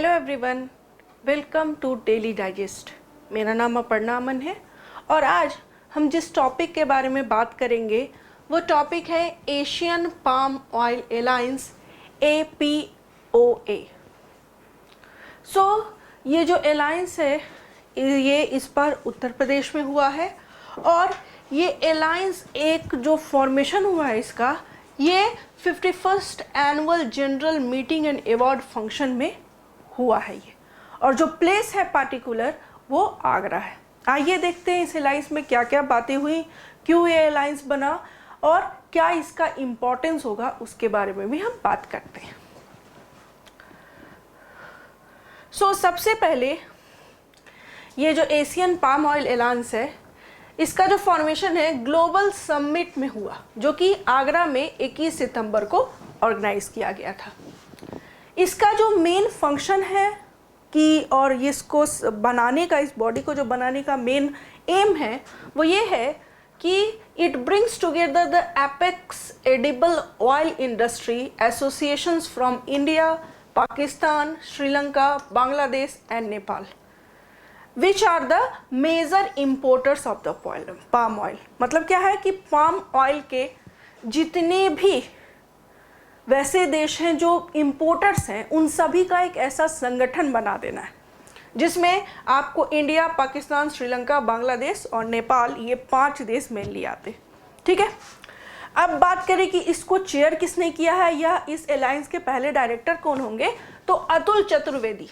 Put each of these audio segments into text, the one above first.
Hello everyone, welcome to daily digest. मेरा नाम अपर्णा अमन है और आज हम जिस टॉपिक के बारे में बात करेंगे वो टॉपिक है Asian palm oil alliance APOA। ये जो अलायंस है ये इस बार उत्तर प्रदेश में हुआ है और ये अलायंस एक जो फॉर्मेशन हुआ है इसका ये 51st annual general meeting and award function में हुआ है ये, और जो प्लेस है पार्टिकुलर वो आगरा है। आइए देखते हैं इस अलायंस में क्या क्या बातें हुई, क्यों ये अलायंस बना और क्या इसका इम्पोर्टेंस होगा, उसके बारे में भी हम बात करते हैं। सबसे पहले ये जो एशियन पाम ऑयल अलायंस है इसका जो फॉर्मेशन है ग्लोबल समिट में हुआ, जो कि आगरा में 21 सितंबर को ऑर्गेनाइज किया गया था। इसका जो मेन फंक्शन है कि और इसको बनाने का, इस बॉडी को जो बनाने का मेन एम है वो ये है कि it brings together the apex edible oil industry associations from India, Pakistan, Sri Lanka, Bangladesh and Nepal which are the major importers of the palm oil. मतलब क्या है कि पाम ऑयल के जितने भी वैसे देश हैं जो इम्पोर्टर्स हैं उन सभी का एक ऐसा संगठन बना देना है जिसमें आपको इंडिया, पाकिस्तान, श्रीलंका, बांग्लादेश और नेपाल, ये 5 देश मेनली आते। ठीक है, अब बात करें कि इसको चेयर किसने किया है या इस अलायंस के पहले डायरेक्टर कौन होंगे, तो अतुल चतुर्वेदी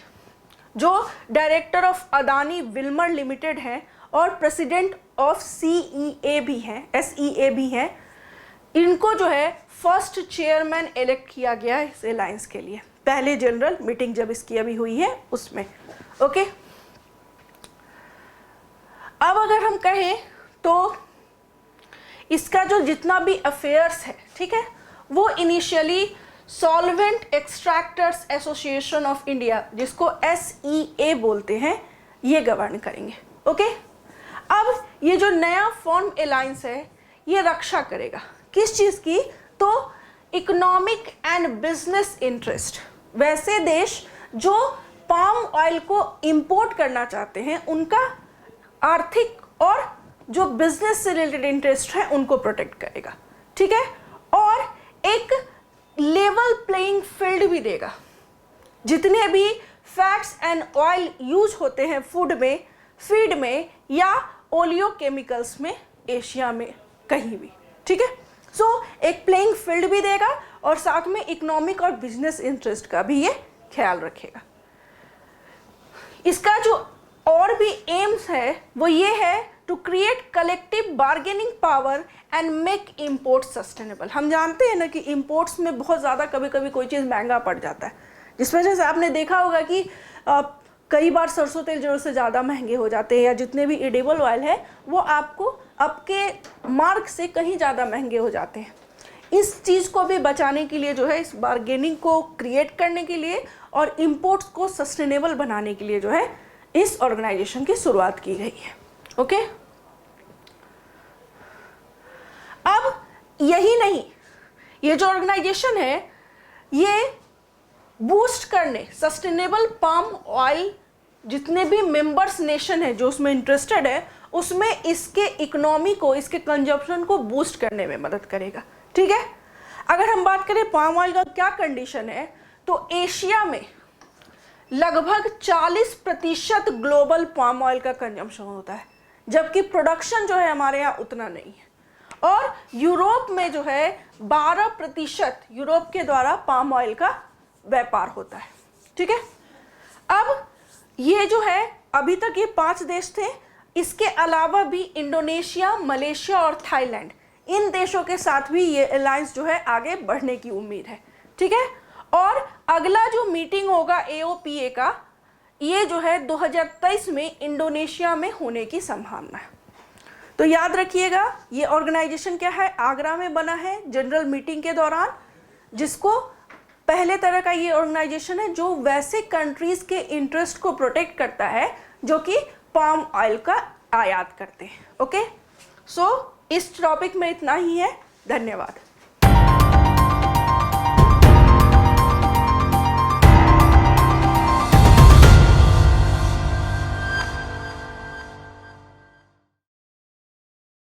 जो director of Adani Wilmer limited हैं और प्रेसिडेंट ऑफ CEA भी हैं, SEA भी हैं। इनको जो है फर्स्ट चेयरमैन इलेक्ट किया गया है इस अलायंस के लिए, पहले जनरल मीटिंग जब इसकी अभी हुई है उसमें। ओके, अब अगर हम कहें तो इसका जो जितना भी अफेयर्स है, ठीक है, वो initially solvent extractors association of India, जिसको SEA बोलते हैं, ये गवर्न करेंगे। ओके, अब ये जो नया फॉर्म अलायंस है ये रक्षा करेगा किस चीज़ की, तो इकोनॉमिक एंड बिजनेस इंटरेस्ट। वैसे देश जो पाम ऑयल को इंपोर्ट करना चाहते हैं उनका आर्थिक और जो बिजनेस से रिलेटेड इंटरेस्ट है उनको प्रोटेक्ट करेगा। ठीक है, और एक लेवल प्लेइंग फील्ड भी देगा। जितने भी फैट्स एंड ऑयल यूज होते हैं फूड में, फीड में या ओलियो केमिकल्स में, एशिया में कहीं भी, ठीक है, एक प्लेइंग फील्ड भी देगा और साथ में इकोनॉमिक और बिजनेस इंटरेस्ट का भी ये ख्याल रखेगा। इसका जो और भी एम्स है वो ये है to create collective bargaining power and make import sustainable. हम जानते हैं ना कि इम्पोर्ट्स में बहुत ज़्यादा कभी कभी कोई चीज़ महंगा पड़ जाता है, जिस वजह से आपने देखा होगा कि कई बार सरसों तेल जरूरत से ज़्यादा महंगे हो जाते हैं या जितने भी एडिबल ऑयल है वो आपको आपके मार्क से कहीं ज़्यादा महंगे हो जाते हैं। इस चीज़ को भी बचाने के लिए जो है, इस बार्गेनिंग को क्रिएट करने के लिए और इम्पोर्ट्स को सस्टेनेबल बनाने के लिए जो है इस ऑर्गेनाइजेशन की शुरुआत की गई है। ओके, अब यही नहीं, ये जो ऑर्गेनाइजेशन है ये बूस्ट करने सस्टेनेबल पाम ऑयल, जितने भी मेंबर्स नेशन है जो उसमें इंटरेस्टेड है उसमें इसके इकोनॉमी को, इसके कंजप्शन को बूस्ट करने में मदद करेगा। ठीक है, अगर हम बात करें पाम ऑयल का क्या कंडीशन है, तो एशिया में लगभग 40% ग्लोबल पाम ऑयल का कंजम्पशन होता है, जबकि प्रोडक्शन जो है हमारे यहाँ उतना नहीं है। और यूरोप में जो है 12% यूरोप के द्वारा पाम ऑयल का व्यापार होता है। ठीक है, अब ये जो है अभी तक ये 5 देश थे, इसके अलावा भी इंडोनेशिया, मलेशिया और थाईलैंड, इन देशों के साथ भी ये अलायंस जो है आगे बढ़ने की उम्मीद है। ठीक है, और अगला जो मीटिंग होगा AOPA का, ये जो है 2023 में इंडोनेशिया में होने की संभावना है। तो याद रखिएगा ये ऑर्गेनाइजेशन क्या है, आगरा में बना है जनरल मीटिंग के दौरान, जिसको पहले तरह का ये ऑर्गेनाइजेशन है जो वैसे कंट्रीज के इंटरेस्ट को प्रोटेक्ट करता है जो कि पाम ऑयल का आयात करते हैं। ओके, इस टॉपिक में इतना ही है। धन्यवाद।